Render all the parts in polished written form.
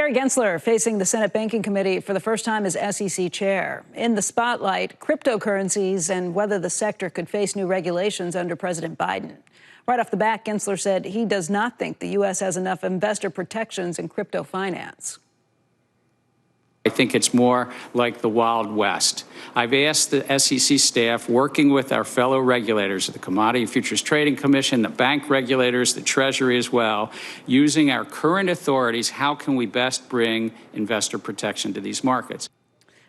Gary Gensler facing the Senate Banking Committee for the first time as SEC chair. In the spotlight, cryptocurrencies and whether the sector could face new regulations under President Biden. Right off the bat, Gensler said he does not think the U.S. has enough investor protections in crypto finance. I think it's more like the Wild West. I've asked the SEC staff, working with our fellow regulators, the Commodity Futures Trading Commission, the bank regulators, the Treasury as well, using our current authorities, how can we best bring investor protection to these markets?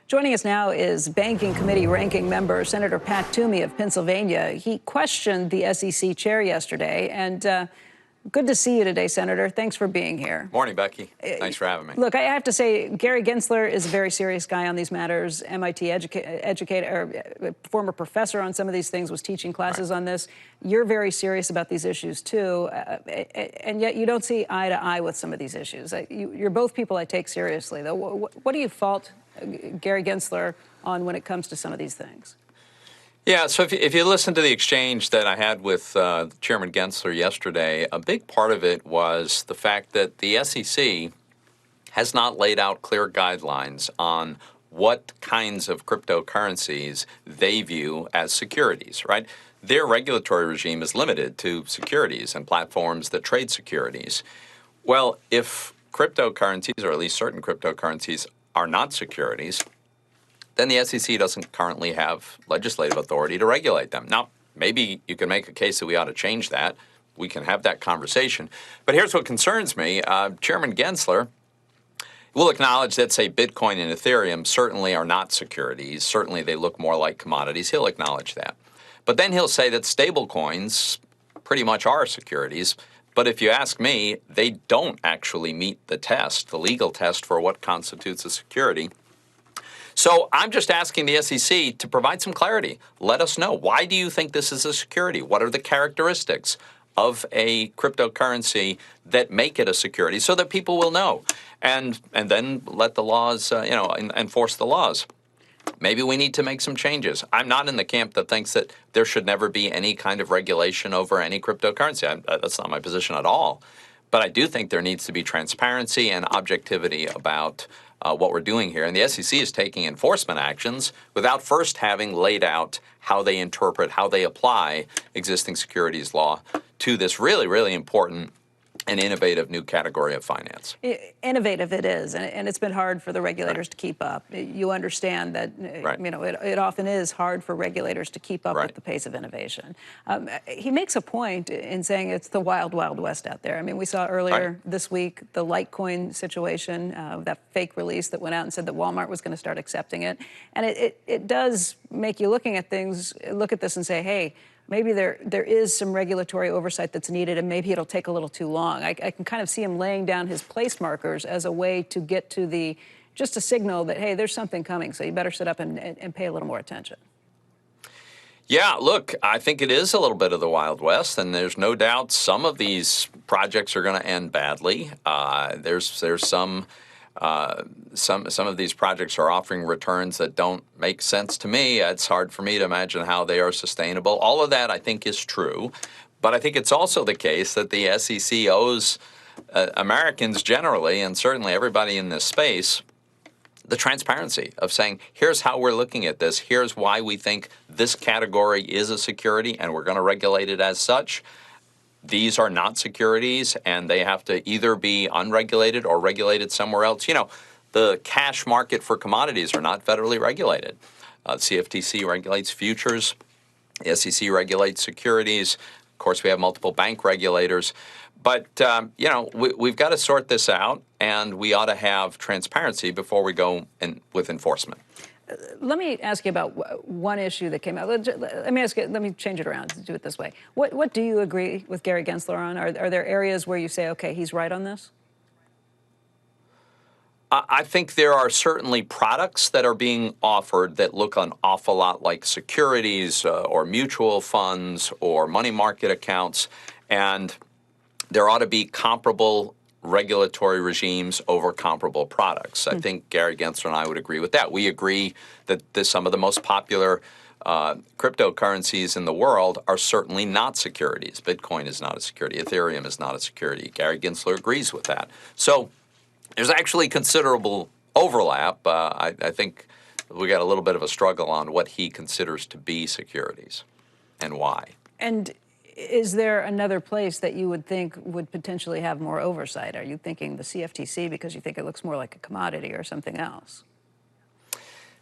Joining us now is Banking Committee ranking member Senator Pat Toomey of Pennsylvania. He questioned the SEC chair yesterday, and good to see you today, Senator. Thanks for being here. Morning, Becky. Thanks for having me. Look, I have to say, Gary Gensler is a very serious guy on these matters. MIT educator, or former professor on some of these things, was teaching classes on this. You're very serious about these issues, too, and yet you don't see eye to eye with some of these issues. You're both people I take seriously, though. What do you fault Gary Gensler on when it comes to some of these things? Yeah, so if you listen to the exchange that I had with Chairman Gensler yesterday, a big part of it was the fact that the SEC has not laid out clear guidelines on what kinds of cryptocurrencies they view as securities, right? Their regulatory regime is limited to securities and platforms that trade securities. Well, if cryptocurrencies, or at least certain cryptocurrencies, are not securities, then the SEC doesn't currently have legislative authority to regulate them. Now, maybe you can make a case that we ought to change that. We can have that conversation. But here's what concerns me. Chairman Gensler will acknowledge that, say, Bitcoin and Ethereum certainly are not securities. Certainly they look more like commodities. He'll acknowledge that. But then he'll say that stablecoins pretty much are securities. But if you ask me, they don't actually meet the test, the legal test for what constitutes a security. So I'm just asking the SEC to provide some clarity. Let us know, why do you think this is a security? What are the characteristics of a cryptocurrency that make it a security, so that people will know, and then let the laws, enforce the laws. Maybe we need to make some changes. I'm not in the camp that thinks that there should never be any kind of regulation over any cryptocurrency. That's not my position at all. But I do think there needs to be transparency and objectivity about what we're doing here. And the SEC is taking enforcement actions without first having laid out how they interpret, how they apply existing securities law to this really, really important and innovative new category of finance. Innovative it is, and it's been hard for the regulators to keep up. You understand that, it often is hard for regulators to keep up with the pace of innovation. He makes a point in saying it's the wild, wild west out there. I mean, we saw earlier this week the Litecoin situation, that fake release that went out and said that Walmart was going to start accepting it. And it does make you look at this and say, hey, maybe there is some regulatory oversight that's needed, and maybe it'll take a little too long. I can kind of see him laying down his place markers as a way to get to just a signal that, hey, there's something coming, so you better sit up and pay a little more attention. Yeah, look, I think it is a little bit of the Wild West, and there's no doubt some of these projects are going to end badly. There's some of these projects are offering returns that don't make sense to me. It's hard for me to imagine how they are sustainable. All of that, I think, is true. But I think it's also the case that the SEC owes Americans generally, and certainly everybody in this space, the transparency of saying, here's how we're looking at this. Here's why we think this category is a security, and we're going to regulate it as such. These are not securities, and they have to either be unregulated or regulated somewhere else. You know, the cash market for commodities are not federally regulated. CFTC regulates futures. The SEC regulates securities. Of course, we have multiple bank regulators. But, we've got to sort this out, and we ought to have transparency before we go with enforcement. Let me ask you about one issue that came out. Let me change it around to do it this way. What do you agree with Gary Gensler on? Are there areas where you say, okay, he's right on this? I think there are certainly products that are being offered that look an awful lot like securities or mutual funds or money market accounts, and there ought to be comparable regulatory regimes over comparable products. I think Gary Gensler and I would agree with that. We agree that some of the most popular cryptocurrencies in the world are certainly not securities. Bitcoin is not a security. Ethereum is not a security. Gary Gensler agrees with that. So there's actually considerable overlap. I think we got a little bit of a struggle on what he considers to be securities and why. And is there another place that you would think would potentially have more oversight? Are you thinking the CFTC because you think it looks more like a commodity, or something else?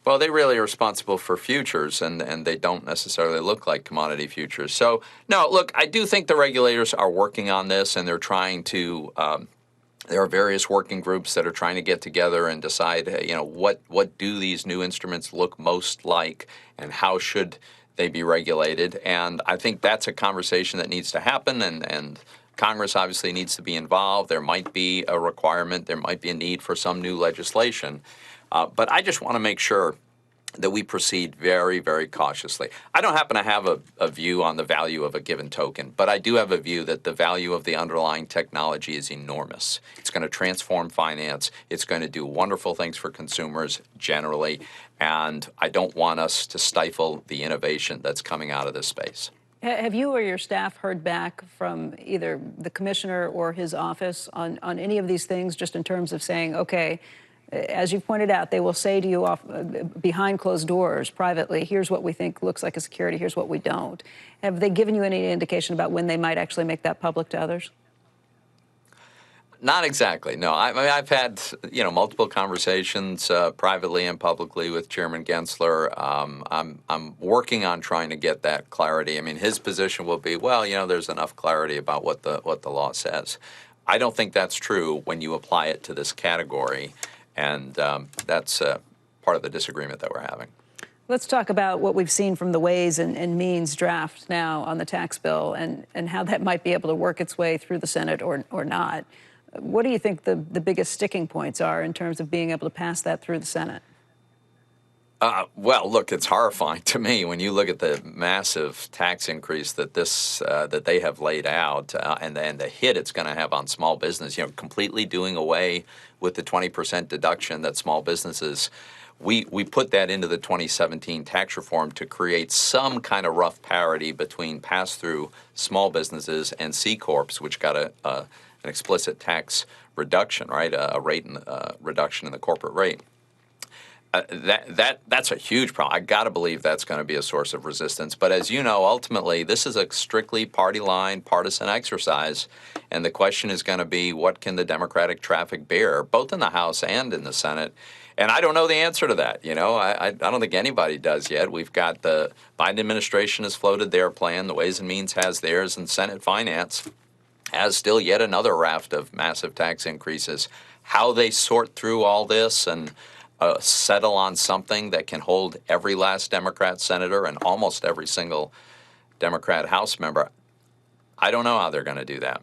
Well, they really are responsible for futures, and they don't necessarily look like commodity futures. So, no, look, I do think the regulators are working on this, and they're trying to. There are various working groups that are trying to get together and decide, what do these new instruments look most like, and how should they be regulated. And I think that's a conversation that needs to happen, and Congress obviously needs to be involved. There might be a requirement, there might be a need for some new legislation. But I just want to make sure that we proceed very, very cautiously. I don't happen to have a view on the value of a given token, but I do have a view that the value of the underlying technology is enormous. It's going to transform finance. It's going to do wonderful things for consumers generally, and I don't want us to stifle the innovation that's coming out of this space. Have you or your staff heard back from either the commissioner or his office on any of these things, just in terms of saying, okay, as you pointed out, they will say to you behind closed doors privately, here's what we think looks like a security, here's what we don't. Have they given you any indication about when they might actually make that public to others? Not exactly, no. I mean, I've had multiple conversations privately and publicly with Chairman Gensler. I'm working on trying to get that clarity. I mean, his position will be, well, there's enough clarity about what the law says. I don't think that's true when you apply it to this category. And that's part of the disagreement that we're having. Let's talk about what we've seen from the Ways and Means draft now on the tax bill, and how that might be able to work its way through the Senate or not. What do you think the biggest sticking points are in terms of being able to pass that through the Senate? Well, look, it's horrifying to me when you look at the massive tax increase that that they have laid out, and the hit it's going to have on small business. Completely doing away with the 20% deduction that small businesses. We put that into the 2017 tax reform to create some kind of rough parity between pass-through small businesses and C corps, which got an explicit tax reduction, right? A rate reduction in the corporate rate. That's a huge problem. I got to believe that's going to be a source of resistance. But as you know, ultimately, this is a strictly party line, partisan exercise. And the question is going to be, what can the Democratic traffic bear, both in the House and in the Senate? And I don't know the answer to that. I don't think anybody does yet. We've got the Biden administration has floated their plan. The Ways and Means has theirs. And Senate Finance has still yet another raft of massive tax increases. How they sort through all this and settle on something that can hold every last Democrat senator and almost every single Democrat House member, I don't know how they're going to do that.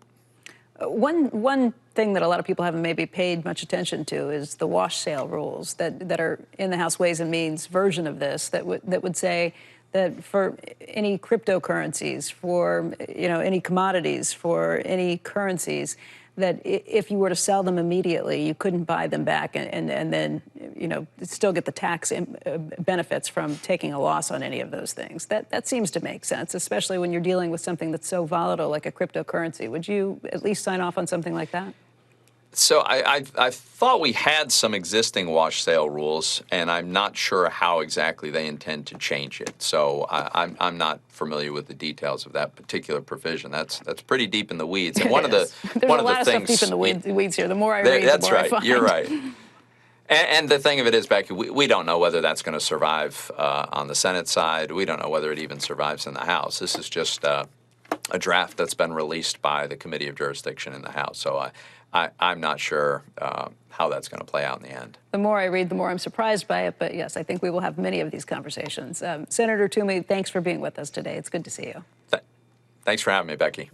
One thing that a lot of people haven't maybe paid much attention to is the wash sale rules that are in the House Ways and Means version of this that would say that for any cryptocurrencies, for any commodities, for any currencies, that if you were to sell them immediately, you couldn't buy them back and then still get the tax benefits from taking a loss on any of those things. That seems to make sense, especially when you're dealing with something that's so volatile like a cryptocurrency. Would you at least sign off on something like that? So I thought we had some existing wash sale rules, and I'm not sure how exactly they intend to change it. So I'm not familiar with the details of that particular provision. That's pretty deep in the weeds. And one of the There's a lot of stuff deep in the weeds here. The more I read, that's the more right. I find. You're right. And the thing of it is, Becky, we don't know whether that's going to survive on the Senate side. We don't know whether it even survives in the House. This is just a draft that's been released by the Committee of Jurisdiction in the House. So I'm not sure how that's going to play out in the end. The more I read, the more I'm surprised by it. But yes, I think we will have many of these conversations. Senator Toomey, thanks for being with us today. It's good to see you. Thanks for having me, Becky.